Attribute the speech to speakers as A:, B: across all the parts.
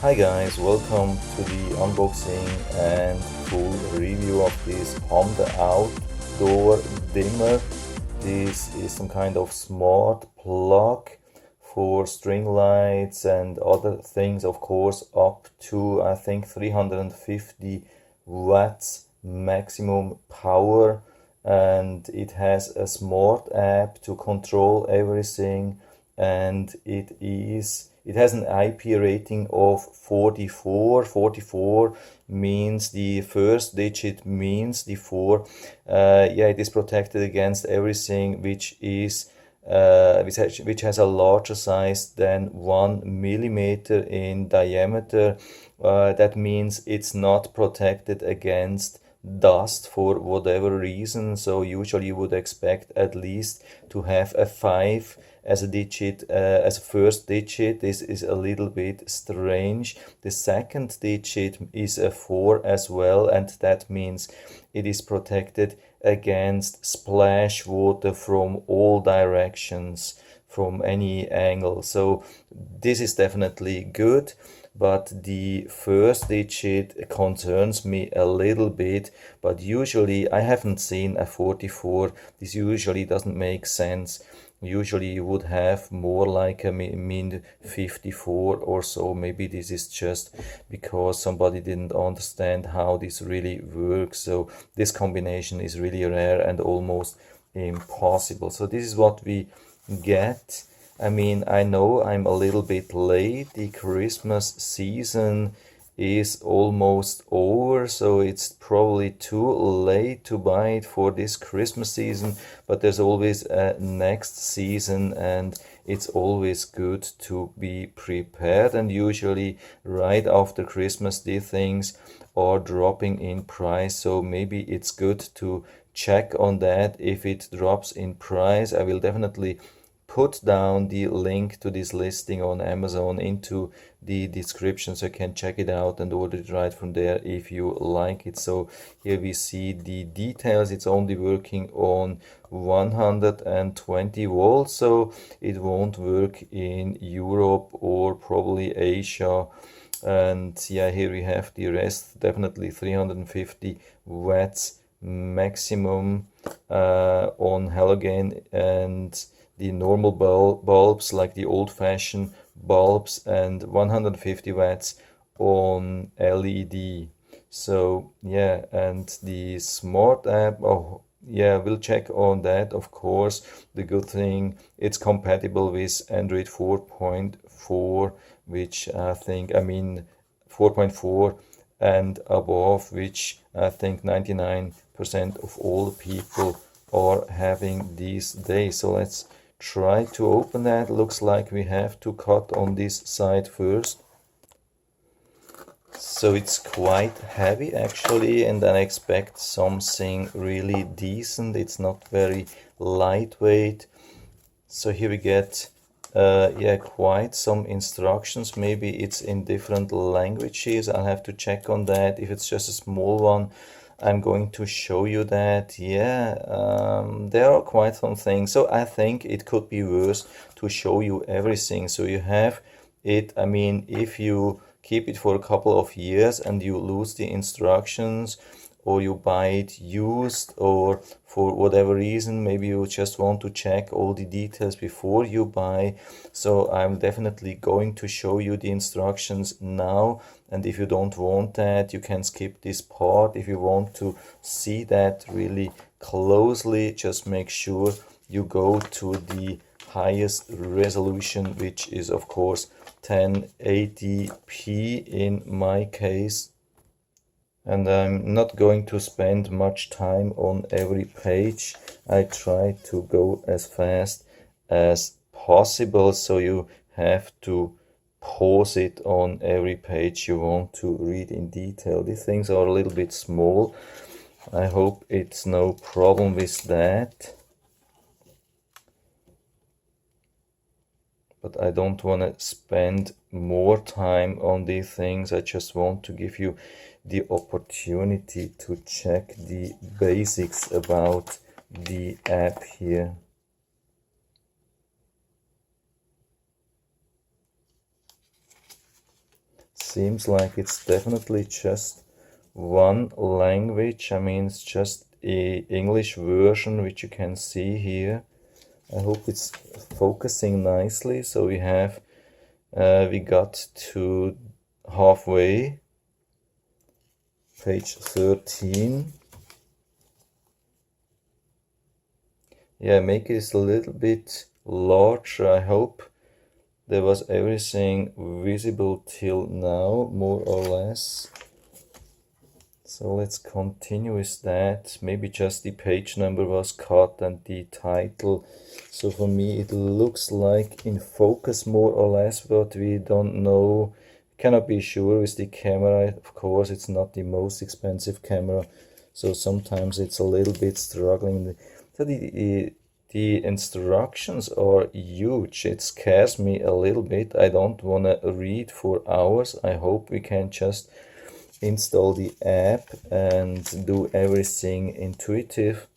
A: Hi guys, welcome to the unboxing and full review of this Homder outdoor dimmer. This is some kind of smart plug for string lights and other things, of course, up to I think 350 watts maximum power, and it has a smart app to control everything, and it has an IP rating of 44. 44 means the first digit means the 4. Yeah, it is protected against everything which is which has a larger size than 1 millimeter in diameter. That means it's not protected against dust for whatever reason. So usually you would expect at least to have a 5 as a digit, as a first digit. This is a little bit strange. The second digit is a 4 as well, and that means it is protected against splash water from all directions, from any angle. So this is definitely good, but the first digit concerns me a little bit. But usually I haven't seen a 44. This usually doesn't make sense. Usually you would have more like a mean 54 or so. Maybe this is just because somebody didn't understand how this really works. So this combination is really rare and almost impossible. So this is what we get. I mean, I know I'm a little bit late. The Christmas season is almost over, so it's probably too late to buy it for this Christmas season, but there's always a next season, and it's always good to be prepared. And usually right after Christmas these things are dropping in price, so maybe it's good to check on that. If it drops in price, I will definitely put down the link to this listing on Amazon into the description, so you can check it out and order it right from there if you like it. So here we see the details. It's only working on 120 volts, so it won't work in Europe or probably Asia. And yeah, here we have the rest. Definitely 350 watts maximum on halogen, and the normal bulbs like the old-fashioned bulbs, and 150 watts on LED. So yeah, and the smart app, oh yeah, we'll check on that, of course. The good thing, it's compatible with Android 4.4, which I think, I mean 4.4 and above, which I think 99% of all people are having these days. So let's try to open that. Looks like we have to cut on this side first. So it's quite heavy actually, and I expect something really decent. It's not very lightweight. So here we get yeah, quite some instructions. Maybe it's in different languages. I'll have to check on that. If it's just a small one, I'm going to show you that. Yeah, there are quite some things. So I think it could be worth to show you everything. So you have it, I mean, if you keep it for a couple of years and you lose the instructions, or you buy it used, or for whatever reason, maybe you just want to check all the details before you buy. So I'm definitely going to show you the instructions now, and if you don't want that, you can skip this part. If you want to see that really closely, just make sure you go to the highest resolution, which is of course 1080p in my case. And I'm not going to spend much time on every page. I try to go as fast as possible, so you have to pause it on every page you want to read in detail. These things are a little bit small. I hope it's no problem with that. But I don't want to spend more time on these things. I just want to give you the opportunity to check the basics about the app here. seems like it's definitely just one language. I mean, it's just a English version, which you can see here. I hope it's focusing nicely. So we got to halfway, page 13. Yeah, make it a little bit larger. I hope there was everything visible till now, more or less. So let's continue with that. Maybe just the page number was cut and the title. So for me it looks like in focus more or less, but we don't know. Cannot be sure with the camera. Of course, it's not the most expensive camera, so sometimes it's a little bit struggling. So the instructions are huge. It scares me a little bit. I don't want to read for hours. I hope we can just install the app and do everything intuitive.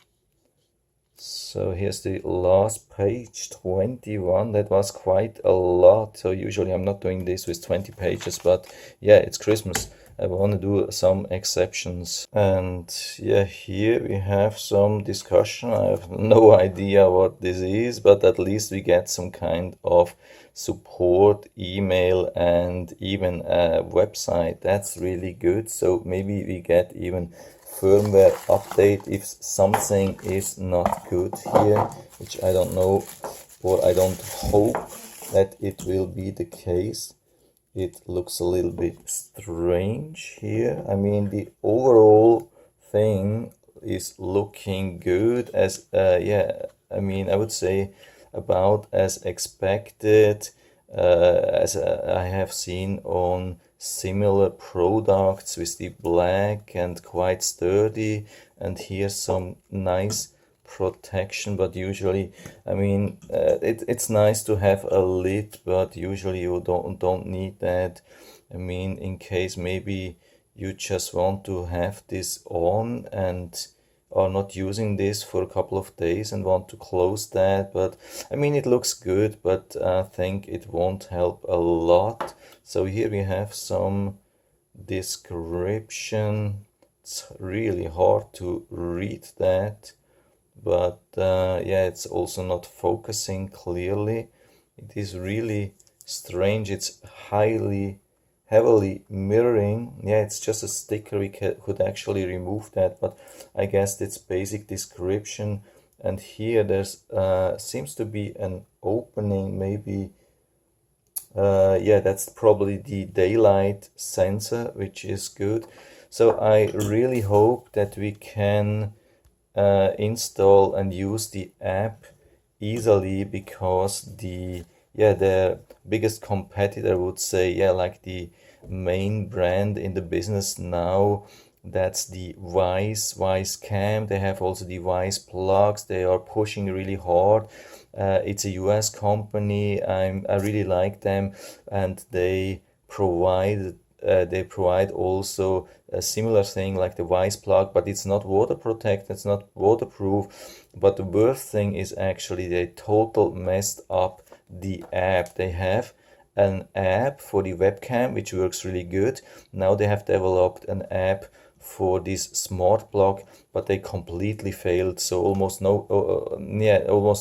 A: So here's the last page, 21. That was quite a lot. So usually I'm not doing this with 20 pages, but yeah, it's Christmas. I want to do some exceptions. And yeah, here we have some discussion. I have no idea what this is, but at least we get some kind of support email and even a website. That's really good. So maybe we get even firmware update if something is not good here, which I don't know, or I don't hope that it will be the case. It looks a little bit strange here. I mean, the overall thing is looking good, as yeah, I mean, I would say about as expected, as I have seen on similar products, with the black and quite sturdy, and here's some nice protection. But usually, I mean, it's nice to have a lid, but usually you don't need that. I mean, in case maybe you just want to have this on and are not using this for a couple of days and want to close that. But I mean, it looks good, but I think it won't help a lot. So here we have some description. It's really hard to read that, but yeah, it's also not focusing clearly. It is really strange. It's heavily mirroring. Yeah, it's just a sticker. We could actually remove that, but I guess it's basic description. And here there's seems to be an opening, maybe. Yeah, that's probably the daylight sensor, which is good. So I really hope that we can install and use the app easily, because the biggest competitor would say, yeah, like the main brand in the business now, that's the Wise Cam. They have also the Wise plugs. They are pushing really hard. It's a US company. I really like them, and they provide also a similar thing like the Wise plug, but it's not water protected, it's not waterproof. But the worst thing is actually they total messed up the app. They have an app for the webcam which works really good. Now they have developed an app for this smart plug, but they completely failed. So almost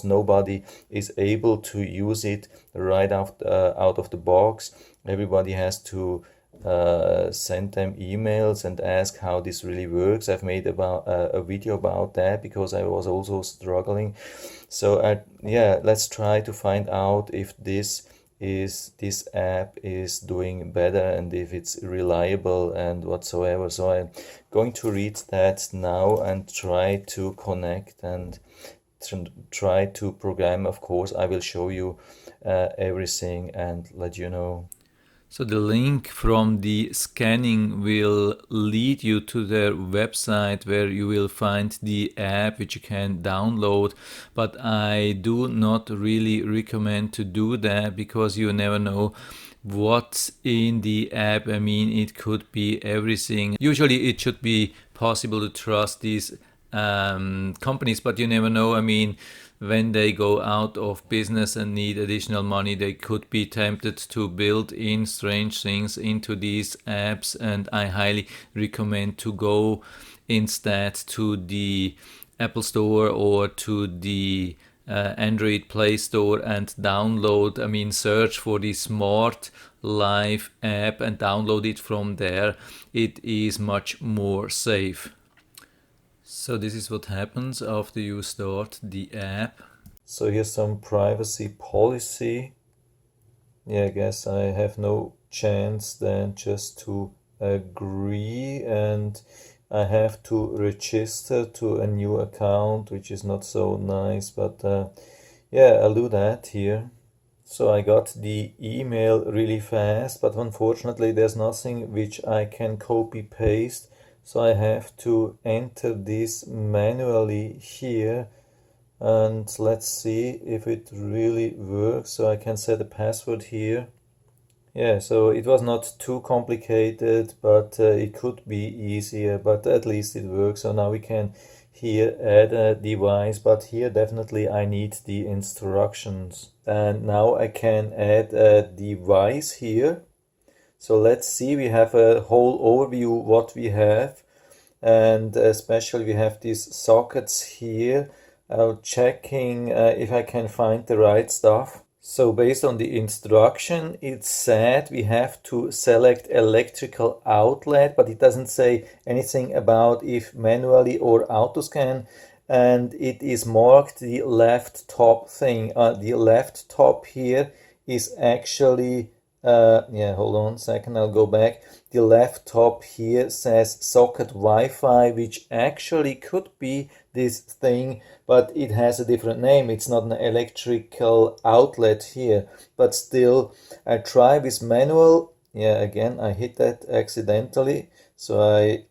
A: nobody is able to use it right out of the box. Everybody has to send them emails and ask how this really works. I've made about a video about that because I was also struggling. So yeah, let's try to find out if this app is doing better and if it's reliable and whatsoever. So I'm going to read that now and try to connect and try to program. Of course, I will show you everything and let you know. So the link from the scanning will lead you to their website where you will find the app which you can download. But I do not really recommend to do that because you never know what's in the app. I mean, it could be everything. Usually it should be possible to trust these
B: companies, but you never know. I mean, when they go out of business and need additional money, they could be tempted to build in strange things into these apps, and I highly recommend to go instead to the Apple Store or to the Android Play Store and download, I mean, search for the Smart Life app and download it from there. It is much more safe. So this is what happens after you start the app.
A: So here's some privacy policy. Yeah, I guess I have no chance then just to agree, and I have to register to a new account, which is not so nice, but yeah, I'll do that here. So I got the email really fast, but unfortunately there's nothing which I can copy paste. So I have to enter this manually here, and let's see if it really works. So I can set a password here. Yeah, so it was not too complicated, but it could be easier, but at least it works. So now we can here add a device, but here definitely I need the instructions. And now I can add a device here. So let's see, we have a whole overview what we have, and especially we have these sockets here. I'm checking if I can find the right stuff. So based on the instruction, it said we have to select electrical outlet, but it doesn't say anything about if manually or auto scan. And it is marked the left top thing. The left top here is actually, yeah, hold on a second, I'll go back. The left top here says socket Wi-Fi, which actually could be this thing, but it has a different name. It's not an electrical outlet here, but still I try with manual. Yeah, again, I hit that accidentally. So I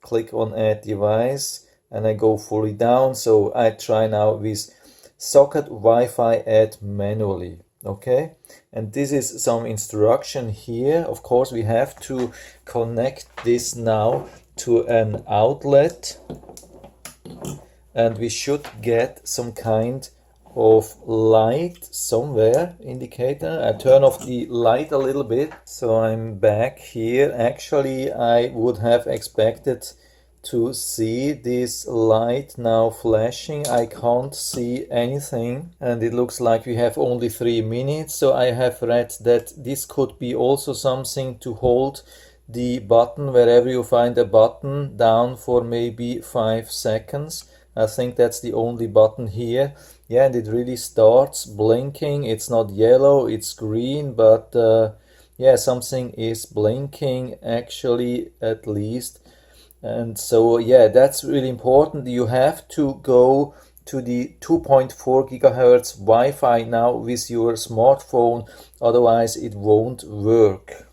A: click on add device and I go fully down. So I try now with socket Wi-Fi add manually. Okay, and this is some instruction here. Of course, we have to connect this now to an outlet, and we should get some kind of light somewhere, indicator. I turn off the light a little bit, so I'm back here. Actually, I would have expected to see this light now flashing. I can't see anything, and it looks like we have only 3 minutes. So I have read that this could be also something to hold the button wherever you find a button down for maybe 5 seconds. I think that's the only button here. Yeah, and it really starts blinking. It's not yellow, it's green, but yeah, something is blinking actually, at least. And so yeah, that's really important. You have to go to the 2.4 gigahertz Wi-Fi now with your smartphone, otherwise it won't work.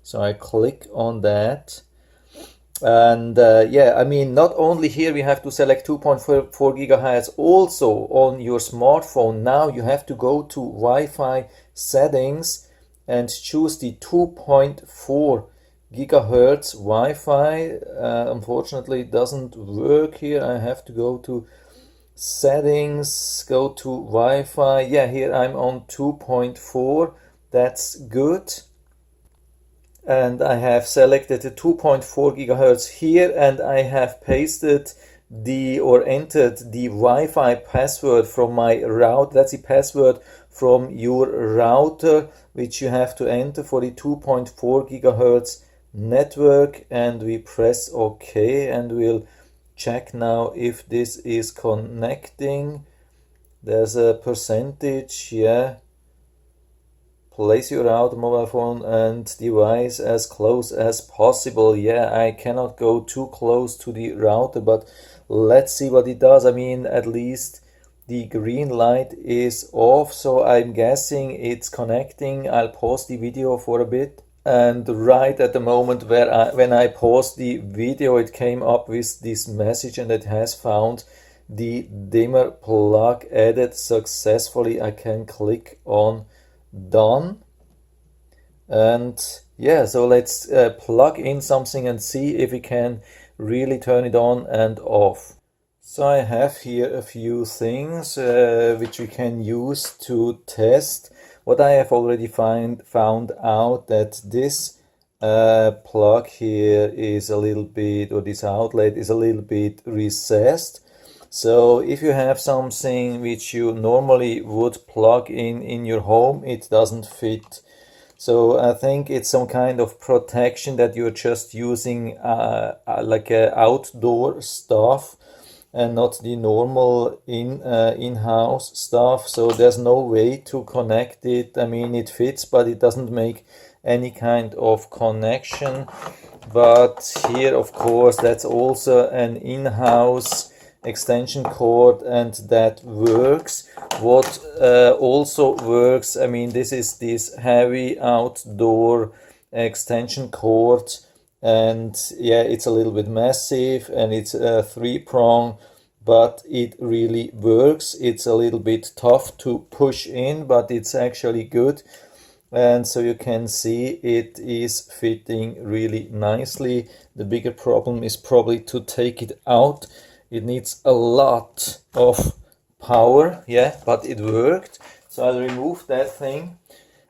A: So I click on that, and yeah, I mean, not only here we have to select 2.4 gigahertz, also on your smartphone now you have to go to Wi-Fi settings and choose the 2.4 gigahertz Wi-Fi. Unfortunately it doesn't work here. I have to go to settings, go to Wi-Fi. Yeah, here I'm on 2.4. That's good, and I have selected the 2.4 gigahertz here, and I have pasted or entered the Wi-Fi password from my router. That's the password from your router, which you have to enter for the 2.4 gigahertz network, and we press OK, and we'll check now if this is connecting. There's a percentage, yeah. Place your router, mobile phone and device as close as possible. Yeah, I cannot go too close to the router, but let's see what it does. I mean, at least the green light is off, so I'm guessing it's connecting. I'll pause the video for a bit. And right at the moment when I paused the video, it came up with this message, and it has found the dimmer plug added successfully. I can click on done, and yeah, so let's plug in something and see if we can really turn it on and off. So I have here a few things which we can use to test. What I have already found out that this plug here is a little bit, or this outlet is a little bit recessed. So if you have something which you normally would plug in your home, it doesn't fit. So I think it's some kind of protection that you're just using like outdoor stuff and not the normal in-house stuff. So there's no way to connect it. I mean, it fits, but it doesn't make any kind of connection. But here, of course, that's also an in-house extension cord, and that works. What also works, I mean, this is this heavy outdoor extension cord, and yeah, it's a little bit massive, and it's a 3-prong, but it really works. It's a little bit tough to push in, but it's actually good. And so you can see it is fitting really nicely. The bigger problem is probably to take it out. It needs a lot of power, yeah, but it worked. So I'll remove that thing.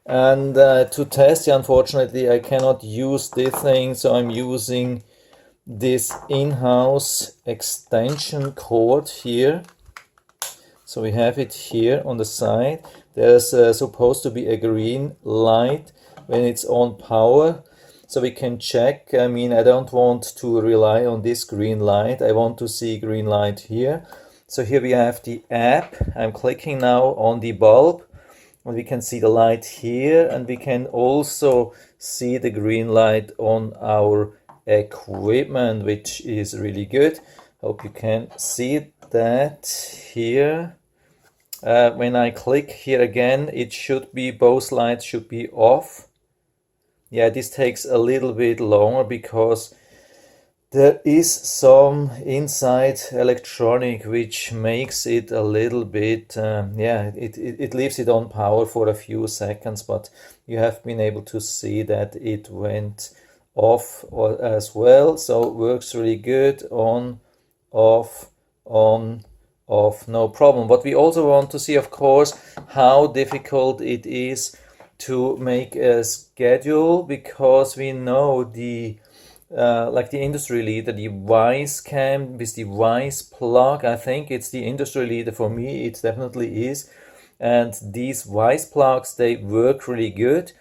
A: And to test, unfortunately, I cannot use this thing, so I'm using this in-house extension cord here. So we have it here on the side. There's supposed to be a green light when it's on power, so we can check. I mean, I don't want to rely on this green light. I want to see green light here. So here we have the app. I'm clicking now on the bulb, and we can see the light here, and we can also see the green light on our equipment, which is really good. Hope you can see that here. When I click here again, it should be, both lights should be off. Yeah, this takes a little bit longer because there is some inside electronic which makes it a little bit, yeah, it leaves it on power for a few seconds, but you have been able to see that it went off as well. So it works really good, on, off, on, off, no problem. But we also want to see, of course, how difficult it is to make a schedule, because we know the like the industry leader, the Wise Cam with the Wise plug. I think it's the industry leader for me. It definitely is. And these Wise plugs, they work really good.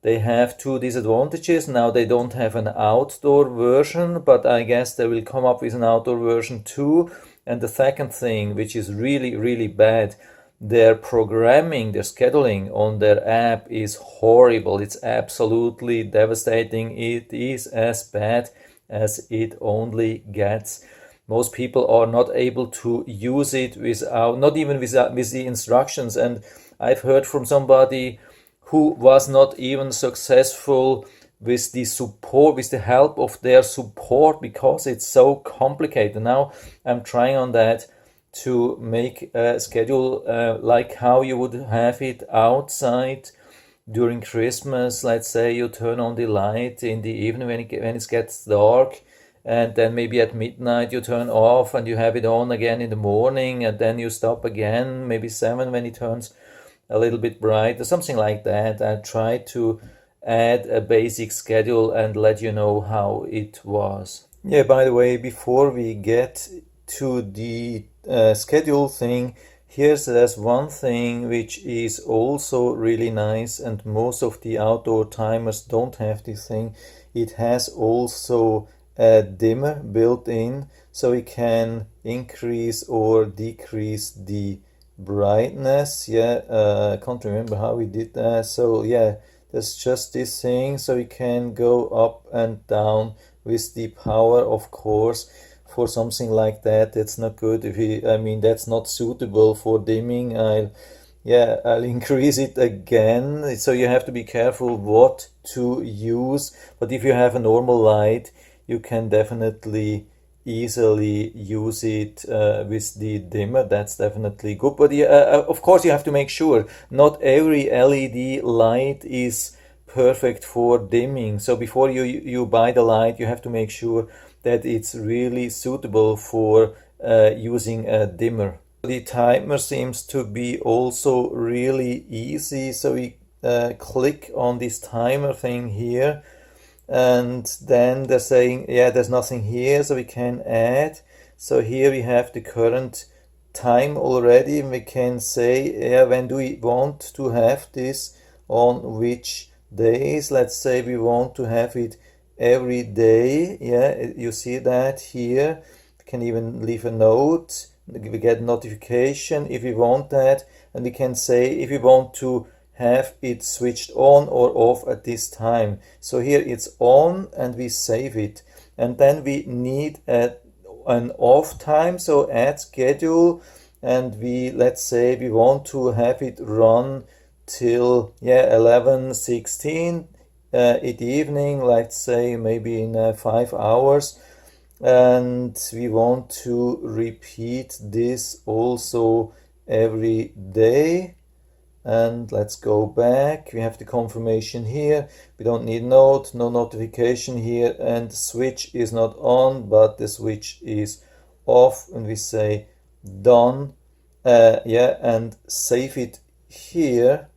A: They have two disadvantages. Now they don't have an outdoor version, but I guess they will come up with an outdoor version too. And the second thing, which is really, really bad, their programming, their scheduling on their app is horrible. It's absolutely devastating. It is as bad as it only gets. Most people are not able to use it without, not even with the instructions. And I've heard from somebody who was not even successful with the support, with the help of their support, because it's so complicated. Now I'm trying on that to make a schedule like how you would have it outside during Christmas. Let's say you turn on the light in the evening when it gets dark, and then maybe at midnight you turn off and you have it on again in the morning, and then you stop again maybe 7 when it turns a little bit bright or something like that. I try to add a basic schedule and let you know how it was. Yeah, by the way, before we get to the schedule thing, there's one thing which is also really nice, and most of the outdoor timers don't have this thing. It has also a dimmer built in, so we can increase or decrease the brightness. Yeah, I can't remember how we did that. So yeah, there's just this thing, so we can go up and down with the power. Of course, for something like that, that's not good. I mean, that's not suitable for dimming. I'll increase it again. So you have to be careful what to use. But if you have a normal light, you can definitely easily use it with the dimmer. That's definitely good. But of course, you have to make sure not every LED light is perfect for dimming. So before you buy the light, you have to make sure that it's really suitable for using a dimmer. The timer seems to be also really easy. So we click on this timer thing here, and then they're saying, yeah, there's nothing here, so we can add. So here we have the current time already, and we can say, yeah, when do we want to have this, on which days. Let's say we want to have it every day. Yeah, you see that here. We can even leave a note. We get notification if we want that, and we can say if we want to have it switched on or off at this time. So here it's on, and we save it, and then we need an off time, so add schedule, and let's say we want to have it run till 11:16 in the evening, let's say maybe in 5 hours, and we want to repeat this also every day. And let's go back. We have the confirmation here. We don't need note, no notification here, and the switch is not on, but the switch is off, and we say done. And save it here.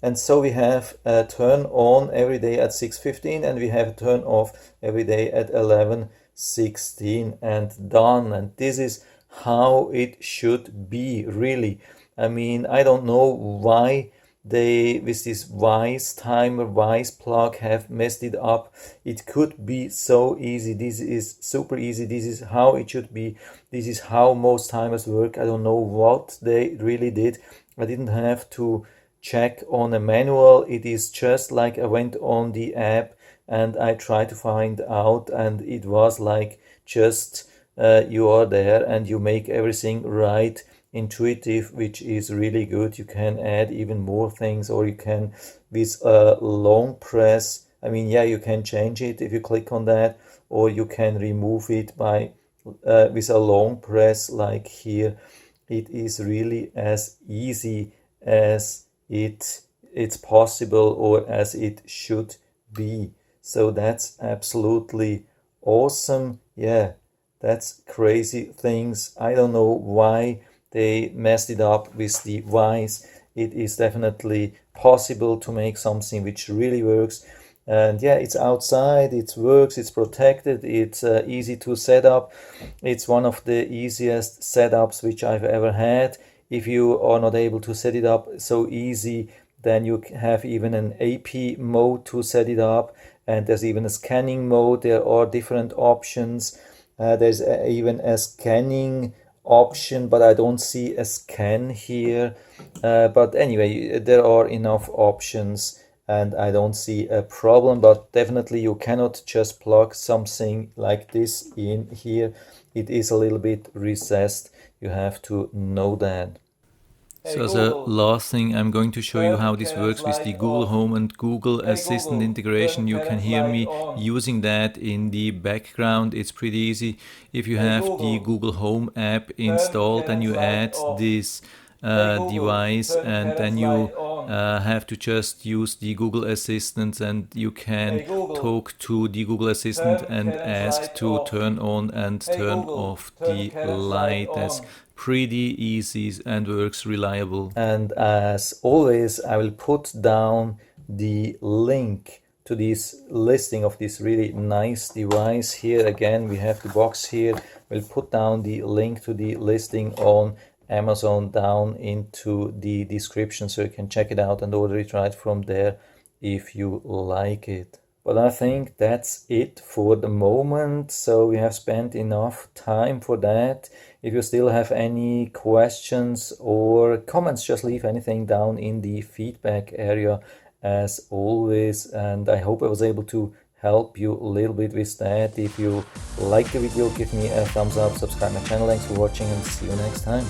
A: And so we have a turn on every day at 6:15, and we have a turn off every day at 11:16, and done. And this is how it should be, really. I mean, I don't know why they, with this wise timer, wise plug, have messed it up. It could be so easy. This is super easy. This is how it should be. This is how most timers work. I don't know what they really did. I didn't have to check on a manual. It is just like I went on the app and I tried to find out, and it was like just you are there and you make everything right, intuitive, which is really good. You can add even more things, or you can, with a long press, I mean, yeah, you can change it if you click on that, or you can remove it by with a long press like here. It is really as easy as it's possible, or as it should be. So that's absolutely awesome. Yeah, that's crazy things. I don't know why they messed it up with the Wise. It is definitely possible to make something which really works. And yeah, it's outside, it works, it's protected, it's easy to set up. It's one of the easiest setups which I've ever had. If you are not able to set it up so easy, then you have even an AP mode to set it up, and there's even a scanning mode. There are different options. There's even a scanning option, but I don't see a scan here. But anyway, there are enough options, and I don't see a problem. But definitely you cannot just plug something like this in here. It is a little bit recessed. You have to know that.
B: So as a last thing, I'm going to show you how this works with the Google Home and Google Assistant integration. You can hear me using that in the background. It's pretty easy. If you have the Google Home app installed, then you add this device, and then you have to just use the Google Assistant, and you can talk to the Google Assistant and ask to turn on and turn off the light. That's pretty easy and works reliable.
A: And as always, I will put down the link to this listing of this really nice device. Here again, we have the box here. We'll put down the link to the listing on Amazon down into the description, so you can check it out and order it right from there if you like it. But I think that's it for the moment. So we have spent enough time for that. If you still have any questions or comments, just leave anything down in the feedback area as always. And I hope I was able to help you a little bit with that. If you like the video, give me a thumbs up, subscribe my channel. Thanks for watching, and see you next time.